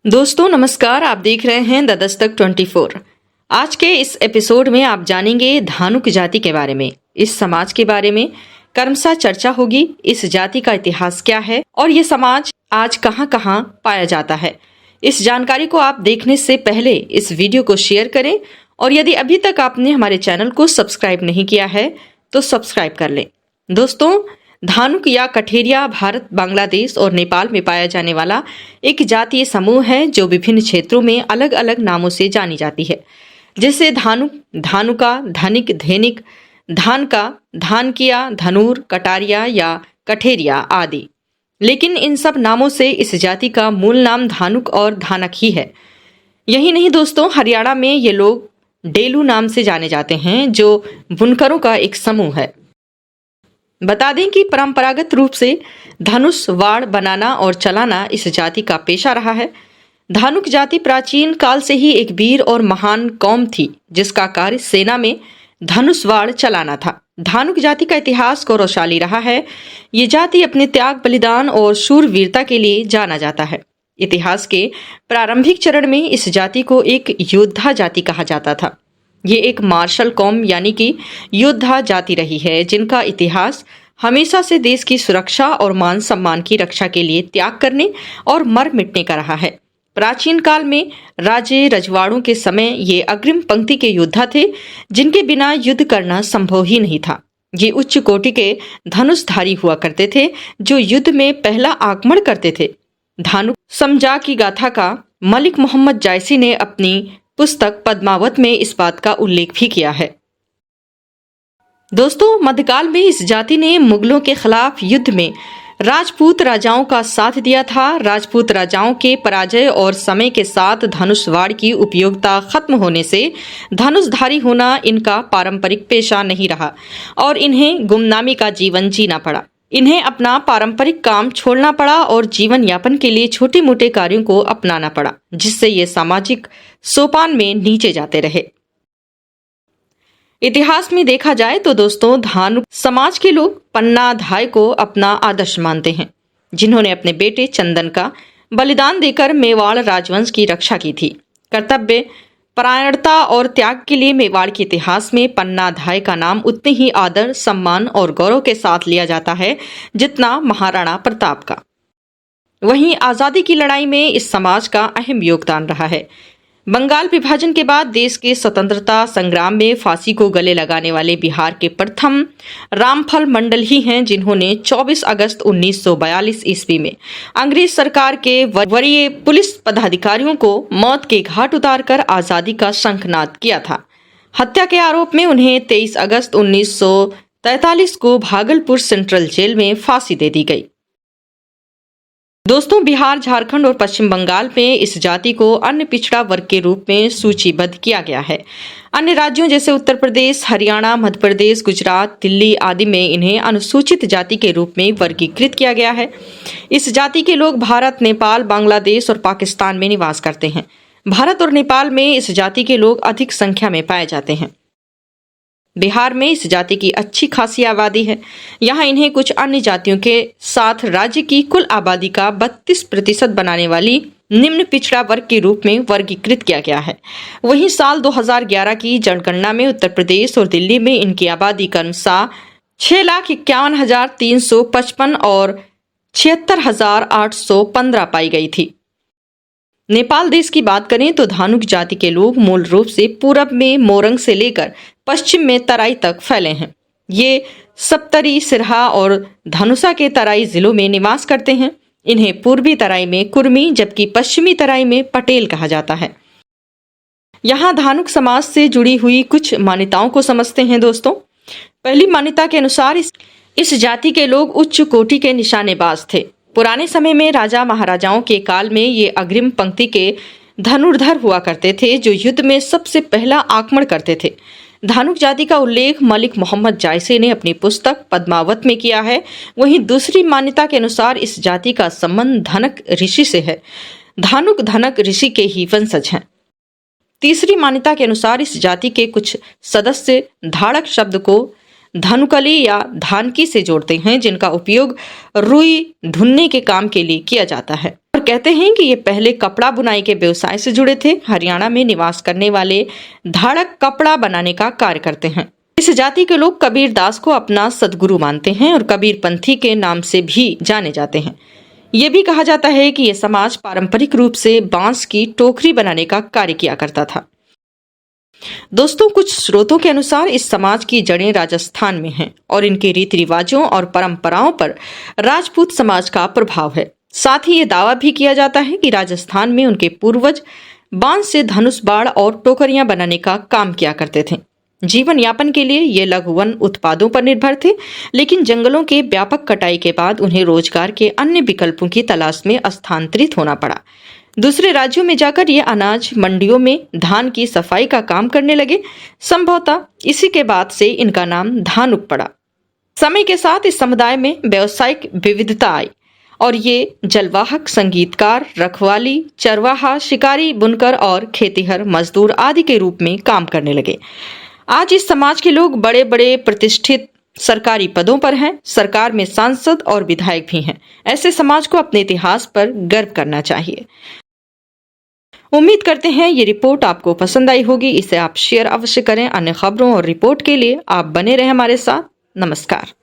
दोस्तों नमस्कार, आप देख रहे हैं द दस्तक 24। आज के इस एपिसोड में आप जानेंगे धानुक जाति के बारे में, इस समाज के बारे में कर्मशः चर्चा होगी। इस जाति का इतिहास क्या है और ये समाज आज कहां कहां पाया जाता है। इस जानकारी को आप देखने से पहले इस वीडियो को शेयर करें और यदि अभी तक आपने हमारे चैनल को सब्सक्राइब नहीं किया है तो सब्सक्राइब कर लें। दोस्तों, धानुक या कठेरिया भारत, बांग्लादेश और नेपाल में पाया जाने वाला एक जातीय समूह है जो विभिन्न क्षेत्रों में अलग अलग नामों से जानी जाती है, जैसे धानुक, धानुका, धनिक, धेनिक, धानका, धानकिया, धनूर, कटारिया या कठेरिया आदि। लेकिन इन सब नामों से इस जाति का मूल नाम धानुक और धानक ही है। यही नहीं दोस्तों, हरियाणा में ये लोग डेलू नाम से जाने जाते हैं जो बुनकरों का एक समूह है। बता दें कि परंपरागत रूप से धनुष, वाड़ बनाना और चलाना इस जाति का पेशा रहा है। धानुक जाति प्राचीन काल से ही एक वीर और महान कौम थी जिसका कार्य सेना में धनुष वाड़ चलाना था। धानुक जाति का इतिहास गौरवशाली रहा है। ये जाति अपने त्याग, बलिदान और शूरवीरता के लिए जाना जाता है। इतिहास के प्रारंभिक चरण में इस जाति को एक योद्धा जाति कहा जाता था। ये एक मार्शल कौम यानी कि योद्धा जाति रही है जिनका इतिहास हमेशा से देश की सुरक्षा और मान सम्मान की रक्षा के लिए त्याग करने और मर मिटने का रहा है। प्राचीन काल में राजे रजवाड़ों के समय ये अग्रिम पंक्ति के योद्धा थे जिनके बिना युद्ध करना संभव ही नहीं था। ये उच्च कोटि के धनुषधारी हुआ करते थे जो युद्ध में पहला आक्रमण करते थे। धानुक समजा की गाथा का मलिक मोहम्मद जायसी ने अपनी पुस्तक पद्मावत में इस बात का उल्लेख भी किया है। दोस्तों, मध्यकाल में इस जाति ने मुगलों के खिलाफ युद्ध में राजपूत राजाओं का साथ दिया था। राजपूत राजाओं के पराजय और समय के साथ धनुष वाड़ की उपयोगिता खत्म होने से धनुषधारी होना इनका पारंपरिक पेशा नहीं रहा और इन्हें गुमनामी का जीवन जीना पड़ा। इन्हें अपना पारंपरिक काम छोड़ना पड़ा और जीवन यापन के लिए छोटे मोटे कार्यों को अपनाना पड़ा, जिससे ये सामाजिक सोपान में नीचे जाते रहे। इतिहास में देखा जाए तो दोस्तों, धानुक समाज के लोग पन्ना धाय को अपना आदर्श मानते हैं, जिन्होंने अपने बेटे चंदन का बलिदान देकर मेवाड़ राजवंश की रक्षा की थी। कर्तव्य परायणता और त्याग के लिए मेवाड़ के इतिहास में पन्ना धाय का नाम उतने ही आदर, सम्मान और गौरव के साथ लिया जाता है जितना महाराणा प्रताप का। वहीं आजादी की लड़ाई में इस समाज का अहम योगदान रहा है। बंगाल विभाजन के बाद देश के स्वतंत्रता संग्राम में फांसी को गले लगाने वाले बिहार के प्रथम रामफल मंडल ही हैं जिन्होंने 24 अगस्त 1942 ईस्वी में अंग्रेज सरकार के वरीय पुलिस पदाधिकारियों को मौत के घाट उतारकर आजादी का शंखनाद किया था। हत्या के आरोप में उन्हें 23 अगस्त 1943 को भागलपुर सेंट्रल जेल में फांसी दे दी गई। दोस्तों, बिहार, झारखंड और पश्चिम बंगाल में इस जाति को अन्य पिछड़ा वर्ग के रूप में सूचीबद्ध किया गया है। अन्य राज्यों जैसे उत्तर प्रदेश, हरियाणा, मध्य प्रदेश, गुजरात, दिल्ली आदि में इन्हें अनुसूचित जाति के रूप में वर्गीकृत किया गया है। इस जाति के लोग भारत, नेपाल, बांग्लादेश और पाकिस्तान में निवास करते हैं। भारत और नेपाल में इस जाति के लोग अधिक संख्या में पाए जाते हैं। बिहार में इस जाति की अच्छी खासी आबादी है। यहाँ इन्हें कुछ अन्य जातियों के साथ राज्य की कुल आबादी का 32% बनाने वाली निम्न पिछड़ा वर्ग के रूप में वर्गीकृत किया गया है। वहीं साल 2011 की जनगणना में उत्तर प्रदेश और दिल्ली में इनकी आबादी के अनुसार 6,51,355 और 76,815 पाई गई थी। नेपाल देश की बात करें तो धानुक जाति के लोग मूल रूप से पूरब में मोरंग से लेकर पश्चिम में तराई तक फैले हैं। ये सप्तरी, सिरहा और धनुषा के तराई जिलों में निवास करते हैं। इन्हें पूर्वी तराई में कुर्मी जबकि पश्चिमी तराई में पटेल कहा जाता है। यहाँ धानुक समाज से जुड़ी हुई कुछ मान्यताओं को समझते हैं दोस्तों। पहली मान्यता के अनुसार इस जाति के लोग उच्च कोटि के निशानेबाज थे। पुराने समय में राजा महाराजाओं के काल में ये अग्रिम पंक्ति के धनुर्धर हुआ करते थे जो युद्ध में सबसे पहला आक्रमण करते थे। धानुक जाति का उल्लेख मलिक मोहम्मद जायसी ने अपनी पुस्तक पद्मावत में किया है। वहीं दूसरी मान्यता के अनुसार इस जाति का संबंध धनक ऋषि से है। धानुक धनक ऋषि के ही वंशज हैं। तीसरी मान्यता के अनुसार इस जाति के कुछ सदस्य धाड़क शब्द को धनुकली या धानकी से जोड़ते हैं जिनका उपयोग रुई धुनने के काम के लिए किया जाता है। और कहते हैं कि ये पहले कपड़ा बुनाई के व्यवसाय से जुड़े थे। हरियाणा में निवास करने वाले धाड़क कपड़ा बनाने का कार्य करते हैं। इस जाति के लोग कबीर दास को अपना सदगुरु मानते हैं और कबीर पंथी के नाम से भी जाने जाते हैं। ये भी कहा जाता है कि यह समाज पारंपरिक रूप से बांस की टोकरी बनाने का कार्य किया करता था। दोस्तों, कुछ स्रोतों के अनुसार इस समाज की जड़ें राजस्थान में हैं और इनके रीति रिवाजों और परंपराओं पर राजपूत समाज का प्रभाव है। साथ ही ये दावा भी किया जाता है कि राजस्थान में उनके पूर्वज बांस से धनुष बाण और टोकरियां बनाने का काम किया करते थे। जीवन यापन के लिए ये लघु वन उत्पादों पर निर्भर थे, लेकिन जंगलों के व्यापक कटाई के बाद उन्हें रोजगार के अन्य विकल्पों की तलाश में स्थानांतरित होना पड़ा। दूसरे राज्यों में जाकर ये अनाज मंडियों में धान की सफाई का काम करने लगे। संभवतः इसी के बाद से इनका नाम धानुक पड़ा। समय के साथ इस समुदाय में व्यावसायिक विविधता आई और ये जलवाहक, संगीतकार, रखवाली, चरवाहा, शिकारी, बुनकर और खेतीहर मजदूर आदि के रूप में काम करने लगे। आज इस समाज के लोग बड़े बड़े प्रतिष्ठित सरकारी पदों पर हैं, सरकार में सांसद और विधायक भी हैं। ऐसे समाज को अपने इतिहास पर गर्व करना चाहिए। उम्मीद करते हैं ये रिपोर्ट आपको पसंद आई होगी। इसे आप शेयर अवश्य करें। अन्य खबरों और रिपोर्ट के लिए आप बने रहें हमारे साथ। नमस्कार।